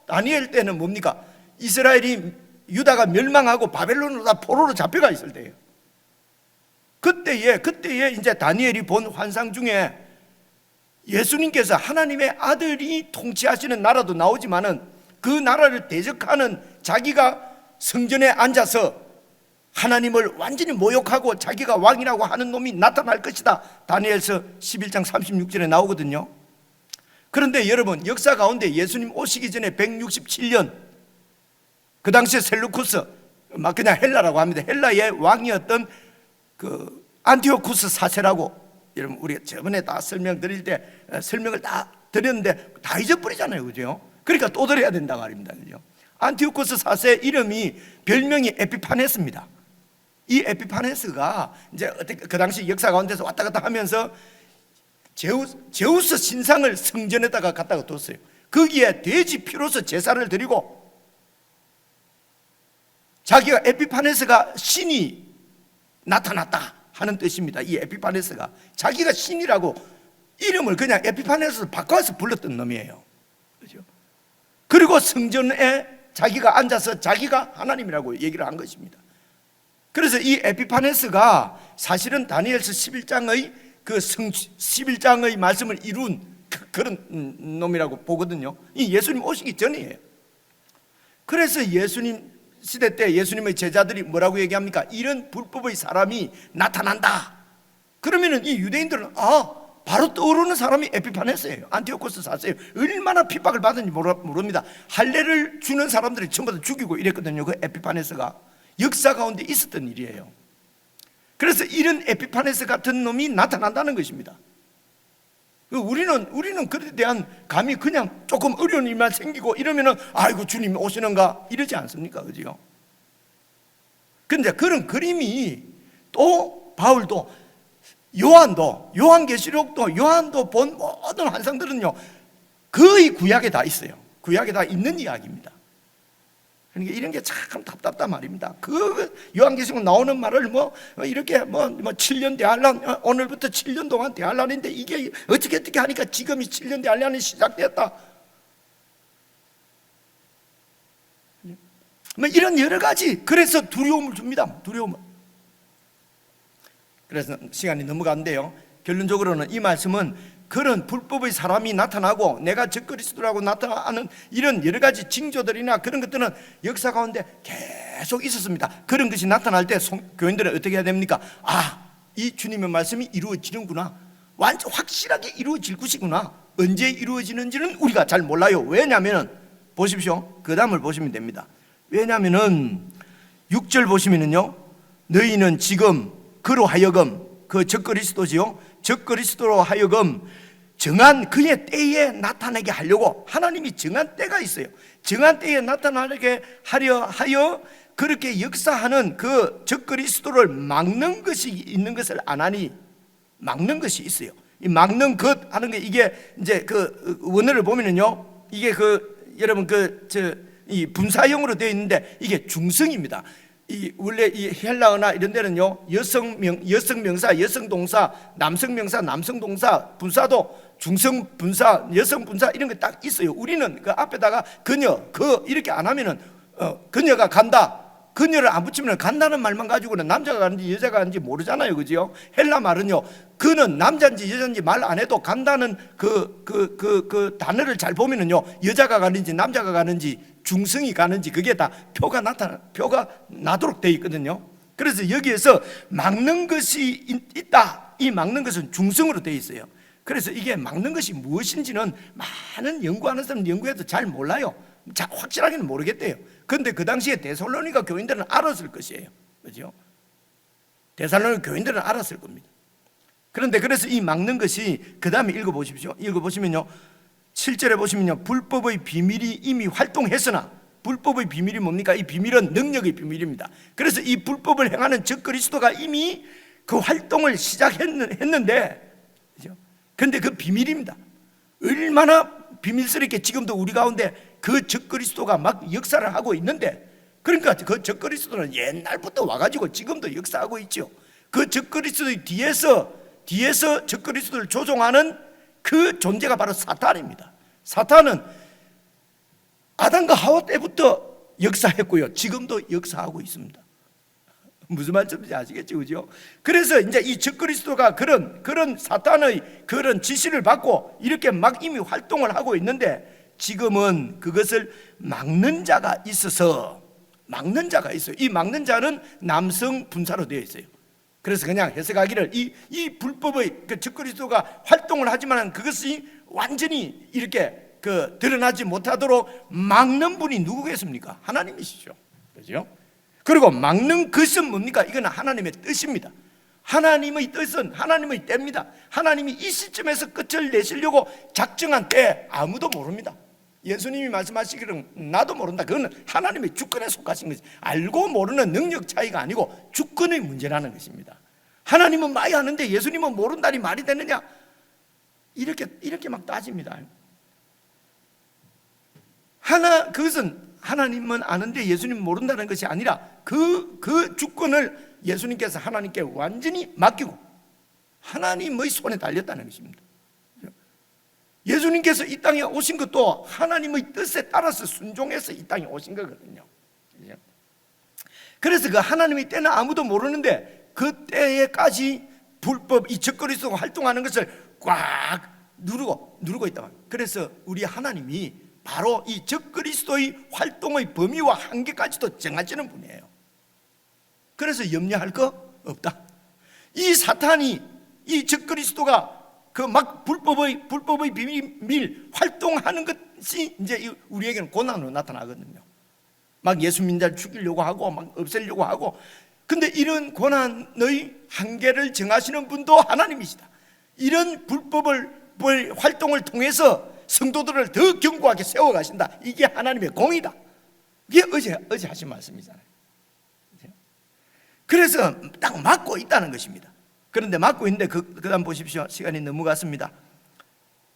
다니엘 때는 뭡니까? 유다가 멸망하고 바벨론으로 다 포로로 잡혀가 있을 때예요. 그때에 이제 다니엘이 본 환상 중에 예수님께서 하나님의 아들이 통치하시는 나라도 나오지만은 그 나라를 대적하는, 자기가 성전에 앉아서 하나님을 완전히 모욕하고 자기가 왕이라고 하는 놈이 나타날 것이다, 다니엘서 11장 36절에 나오거든요. 그런데 여러분, 역사 가운데 예수님 오시기 전에 167년, 그 당시에 셀루쿠스, 막 그냥 헬라라고 합니다. 헬라의 왕이었던 그 안티오쿠스 4세라고, 여러분 우리가 저번에 다 설명드릴 때 설명을 다 드렸는데 다 잊어버리잖아요, 그죠? 그러니까 또 드려야 된다 말입니다, 그죠? 안티오쿠스 4세 별명이 에피파네스입니다. 이 에피파네스가 이제 어떻게 그 당시 역사 가운데서 왔다 갔다 하면서 제우스 신상을 성전에다가 갖다가 뒀어요. 거기에 돼지 피로서 제사를 드리고, 자기가 에피파네스가 신이 나타났다 하는 뜻입니다. 이 에피파네스가 자기가 신이라고 이름을 그냥 에피파네스로 바꿔서 불렀던 놈이에요. 그렇죠? 그리고 성전에 자기가 앉아서 자기가 하나님이라고 얘기를 한 것입니다. 그래서 이 에피파네스가 사실은 다니엘서 11장의 그 11장의 말씀을 이룬 그런 놈이라고 보거든요. 이 예수님 오시기 전이에요. 그래서 예수님 시대 때 예수님의 제자들이 뭐라고 얘기합니까? 이런 불법의 사람이 나타난다. 그러면은 이 유대인들은 바로 떠오르는 사람이 에피파네스예요. 안티오코스 4세예요. 얼마나 핍박을 받은지 모릅니다. 할례를 주는 사람들이 전부 다 죽이고 이랬거든요. 그 에피파네스가 역사 가운데 있었던 일이에요. 그래서 이런 에피파네스 같은 놈이 나타난다는 것입니다. 우리는 그에 대한 감이 그냥 조금 어려운 일만 생기고 이러면은 아이고 주님이 오시는가 이러지 않습니까? 그죠? 근데 그런 그림이 또 바울도 요한계시록도 요한도 본 모든 환상들은요 거의 구약에 다 있어요. 구약에 다 있는 이야기입니다. 그러니까 이런 게 참 답답단 말입니다. 그 요한계시록 나오는 말을 이렇게 7년 대환란, 오늘부터 7년 동안 대환란인데 이게 어떻게 하니까 지금이 7년 대환란이 시작됐다. 이런 여러 가지, 그래서 두려움을 줍니다. 두려움을. 그래서 시간이 넘어간대요. 결론적으로는 이 말씀은 그런 불법의 사람이 나타나고 내가 적그리스도라고 나타나는 이런 여러 가지 징조들이나 그런 것들은 역사 가운데 계속 있었습니다. 그런 것이 나타날 때 교인들은 어떻게 해야 됩니까? 이 주님의 말씀이 이루어지는구나, 완전 확실하게 이루어질 것이구나. 언제 이루어지는지는 우리가 잘 몰라요. 왜냐하면 보십시오, 그 다음을 보시면 됩니다. 왜냐하면 6절 보시면은요, 너희는 지금 그로 하여금, 그 적그리스도지요, 적그리스도로 하여금 정한 그의 때에 나타나게 하려고 하나님이 정한 때가 있어요. 정한 때에 나타나게 하려 하여 그렇게 역사하는 그 적그리스도를 막는 것이 있는 것을 안 하니, 막는 것이 있어요. 이 막는 것 하는 게 이게 이제 그 원어를 보면은요, 이게 여러분 이 분사형으로 되어 있는데 이게 중성입니다. 원래 이 헬라어나 이런 데는요, 여성명사, 여성동사, 남성명사, 남성동사, 분사도 중성분사, 여성분사 이런 게 딱 있어요. 우리는 그 앞에다가 그녀, 이렇게 안 하면은 그녀가 간다, 그녀를 안 붙이면 간다는 말만 가지고는 남자가 가는지 여자가 가는지 모르잖아요, 그죠? 헬라 말은요, 그는 남자인지 여자인지 말 안 해도 간다는 그 단어를 잘 보면은요, 여자가 가는지 남자가 가는지 중성이 가는지 그게 다 표가 나도록 되어 있거든요. 그래서 여기에서 막는 것이 있다. 이 막는 것은 중성으로 되어 있어요. 그래서 이게 막는 것이 무엇인지는 많은 연구하는 사람 연구해도 잘 몰라요. 확실하게는 모르겠대요. 그런데 그 당시에 데살로니가 교인들은 알았을 것이에요. 그렇죠? 데살로니가 교인들은 알았을 겁니다. 그런데 그래서 이 막는 것이 그 다음에 읽어보십시오. 읽어보시면요, 7절에 보시면요, 불법의 비밀이 이미 활동했으나, 불법의 비밀이 뭡니까? 이 비밀은 능력의 비밀입니다. 그래서 이 불법을 행하는 적그리스도가 이미 그 활동을 시작했는데, 그렇죠? 그런데 그 비밀입니다. 얼마나 비밀스럽게 지금도 우리 가운데 그 적그리스도가 막 역사를 하고 있는데, 그러니까 그 적그리스도는 옛날부터 와가지고 지금도 역사하고 있죠. 그 적그리스도의 뒤에서 적그리스도를 조종하는 그 존재가 바로 사탄입니다. 사탄은 아담과 하와 때부터 역사했고요, 지금도 역사하고 있습니다. 무슨 말씀인지 아시겠죠, 그죠? 그래서 이제 이 적그리스도가 그런 사탄의 그런 지시를 받고 이렇게 막 이미 활동을 하고 있는데, 지금은 그것을 막는 자가 있어서, 이 막는 자는 남성 분사로 되어 있어요. 그래서 그냥 해석하기를 이 불법의 그 적그리스도가 활동을 하지만 그것이 완전히 이렇게 드러나지 못하도록 막는 분이 누구겠습니까? 하나님이시죠. 그죠? 그리고 막는 것은 뭡니까? 이건 하나님의 뜻입니다. 하나님의 뜻은 하나님의 때입니다. 하나님이 이 시점에서 끝을 내시려고 작정한 때 아무도 모릅니다. 예수님이 말씀하시기를 나도 모른다. 그건 하나님의 주권에 속하신 것이, 알고 모르는 능력 차이가 아니고 주권의 문제라는 것입니다. 하나님은 많이 아는데 예수님은 모른다니 말이 되느냐? 이렇게 막 따집니다. 그것은 하나님은 아는데 예수님은 모른다는 것이 아니라 그 주권을 예수님께서 하나님께 완전히 맡기고 하나님의 손에 달렸다는 것입니다. 예수님께서 이 땅에 오신 것도 하나님의 뜻에 따라서 순종해서 이 땅에 오신 거거든요. 그래서 그 하나님의 때는 아무도 모르는데 그 때에까지 불법 이 적그리스도가 활동하는 것을 꽉 누르고 있다. 그래서 우리 하나님이 바로 이 적그리스도의 활동의 범위와 한계까지도 정하시는 분이에요. 그래서 염려할 거 없다. 이 사탄이 이 적그리스도가 그 막 불법의 비밀 활동하는 것이 이제 우리에게는 고난으로 나타나거든요. 막 예수 믿는 자를 죽이려고 하고 막 없애려고 하고. 근데 이런 고난의 한계를 정하시는 분도 하나님이시다. 이런 불법을 활동을 통해서 성도들을 더 견고하게 세워가신다. 이게 하나님의 공이다. 이게 어제 하신 말씀이잖아요. 그래서 딱 막고 있다는 것입니다. 그런데 막고 있는데 그 다음 보십시오. 시간이 너무 갔습니다.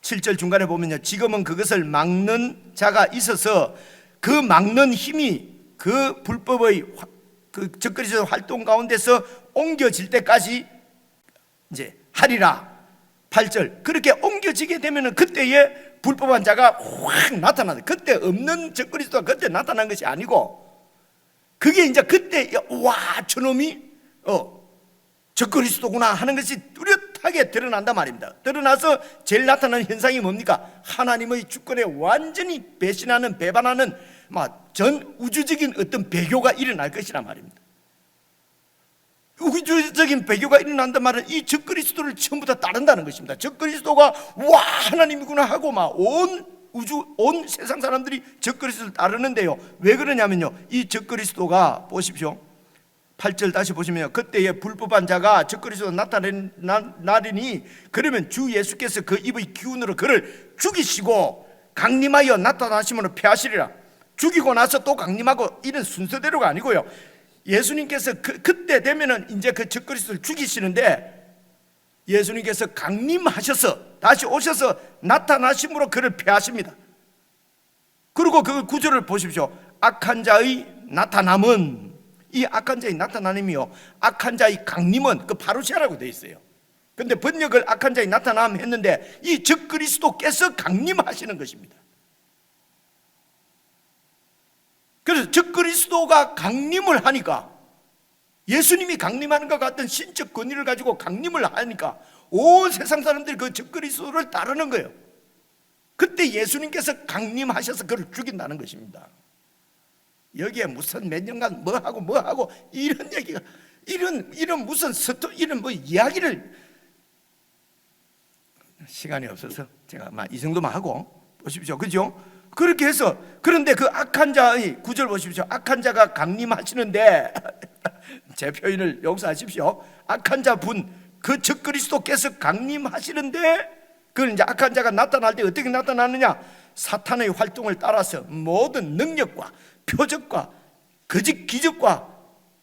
7절 중간에 보면요, 지금은 그것을 막는 자가 있어서 그 막는 힘이 그 불법의 그 적그리스도 활동 가운데서 옮겨질 때까지 이제 하리라. 8절, 그렇게 옮겨지게 되면 그때에 불법한 자가 확 나타나다. 그때 없는 적그리스도가 그때 나타난 것이 아니고, 그게 이제 그때 와 저놈이 적그리스도구나 하는 것이 뚜렷하게 드러난단 말입니다. 드러나서 제일 나타나는 현상이 뭡니까? 하나님의 주권에 완전히 배신하는, 배반하는 전 우주적인 어떤 배교가 일어날 것이란 말입니다. 우주적인 배교가 일어난단 말은 이 적그리스도를 처음부터 따른다는 것입니다. 적그리스도가 와 하나님이구나 하고 막 온 세상 사람들이 적그리스도를 따르는데요, 왜 그러냐면요, 이 적그리스도가 보십시오. 8절 다시 보시면, 그때에 불법한 자가 적그리스도 나타낸 날이니 그러면 주 예수께서 그 입의 기운으로 그를 죽이시고 강림하여 나타나심으로 패하시리라. 죽이고 나서 또 강림하고 이런 순서대로가 아니고요, 예수님께서 그때 되면은 이제 그 적그리스도를 죽이시는데, 예수님께서 강림하셔서 다시 오셔서 나타나심으로 그를 패하십니다. 그리고 그 구절을 보십시오. 악한 자의 나타남은, 이 악한 자의 나타남이요, 악한 자의 강림은 그 파루시아라고 되어 있어요. 근데 번역을 악한 자의 나타남 했는데 이 적그리스도께서 강림하시는 것입니다. 그래서 적그리스도가 강림을 하니까, 예수님이 강림하는 것 같은 신적 권위를 가지고 강림을 하니까 온 세상 사람들이 그 적그리스도를 따르는 거예요. 그때 예수님께서 강림하셔서 그를 죽인다는 것입니다. 여기에 무슨 몇 년간 뭐하고 이런 얘기가, 이런 무슨 이런 이야기를, 시간이 없어서 제가 이 정도만 하고 보십시오. 그죠? 그렇게 해서, 그런데 그 악한 자의 구절 보십시오. 악한 자가 강림하시는데 제 표현을 용서하십시오. 악한 자분, 그 적그리스도께서 강림하시는데, 그건 이제 악한 자가 나타날 때 어떻게 나타나느냐? 사탄의 활동을 따라서 모든 능력과 표적과 거짓 기적과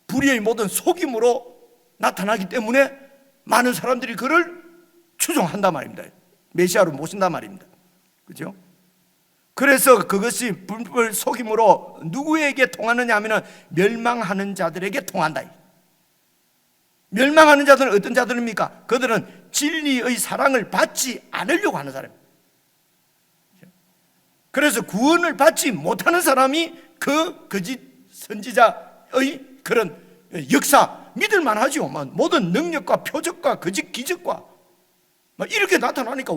불의의 모든 속임으로 나타나기 때문에 많은 사람들이 그를 추종한단 말입니다. 메시아로 모신단 말입니다. 그죠? 그래서 그것이 불법을 속임으로 누구에게 통하느냐 하면 멸망하는 자들에게 통한다. 멸망하는 자들은 어떤 자들입니까? 그들은 진리의 사랑을 받지 않으려고 하는 사람입니다. 그래서 구원을 받지 못하는 사람이 그 거짓 선지자의 그런 역사 믿을만 하죠. 모든 능력과 표적과 거짓 기적과 이렇게 나타나니까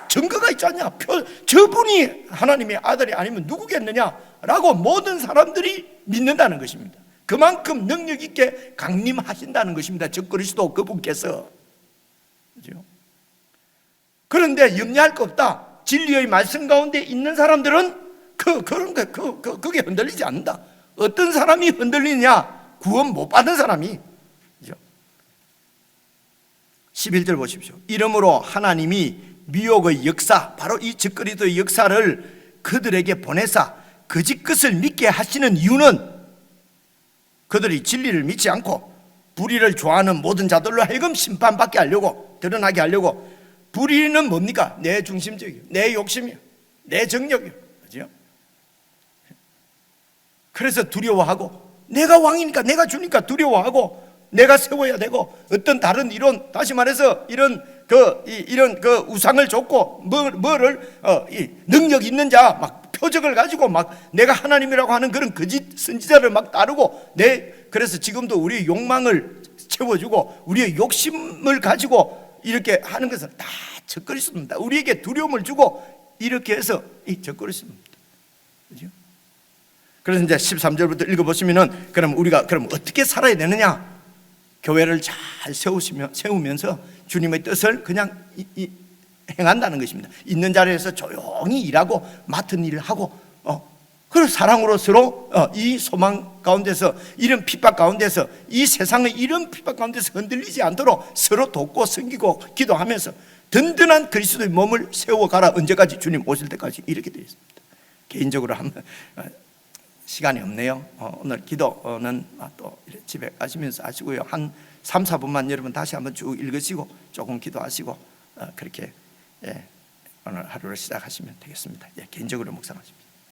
증거가 있지 않냐? 저분이 하나님의 아들이 아니면 누구겠느냐라고 모든 사람들이 믿는다는 것입니다. 그만큼 능력 있게 강림하신다는 것입니다. 적그리스도 그분께서. 그죠? 그런데 염려할 거 없다. 진리의 말씀 가운데 있는 사람들은 그게 흔들리지 않는다. 어떤 사람이 흔들리냐? 구원 못 받은 사람이. 11절 보십시오. 이러므로 하나님이 미혹의 역사, 바로 이 적그리스도의 역사를 그들에게 보내사 거짓 것을 믿게 하시는 이유는 그들이 진리를 믿지 않고 불의를 좋아하는 모든 자들로 하여금 심판받게 하려고, 드러나게 하려고. 불의는 뭡니까? 내 중심적이요, 내 욕심이요, 내 정력이요. 그죠? 그래서 두려워하고, 내가 왕이니까, 내가 주니까 두려워하고, 내가 세워야 되고, 어떤 다른 이론, 다시 말해서 이런 우상을 줬고, 능력 있는 자, 막 표적을 가지고 막 내가 하나님이라고 하는 그런 거짓 선지자를 막 따르고, 그래서 지금도 우리의 욕망을 채워주고, 우리의 욕심을 가지고 이렇게 하는 것은 다 적그리스도입니다. 우리에게 두려움을 주고 이렇게 해서 이 적그리스도입니다. 그죠? 그래서 이제 13절부터 읽어보시면은, 그럼 우리가 그럼 어떻게 살아야 되느냐? 교회를 잘 세우면서 주님의 뜻을 그냥 행한다는 것입니다. 있는 자리에서 조용히 일하고 맡은 일을 하고, 그리고 사랑으로 서로 이 소망 가운데서, 이런 핍박 가운데서, 이 세상의 이런 핍박 가운데서 흔들리지 않도록 서로 돕고 섬기고 기도하면서 든든한 그리스도의 몸을 세워가라. 언제까지? 주님 오실 때까지. 이렇게 되어 있습니다. 개인적으로 한번, 시간이 없네요. 오늘 기도는 또 집에 가시면서 하시고요. 한 3, 4분만 여러분 다시 한번 쭉 읽으시고 조금 기도하시고 그렇게 오늘 하루를 시작하시면 되겠습니다. 개인적으로 묵상하십시오.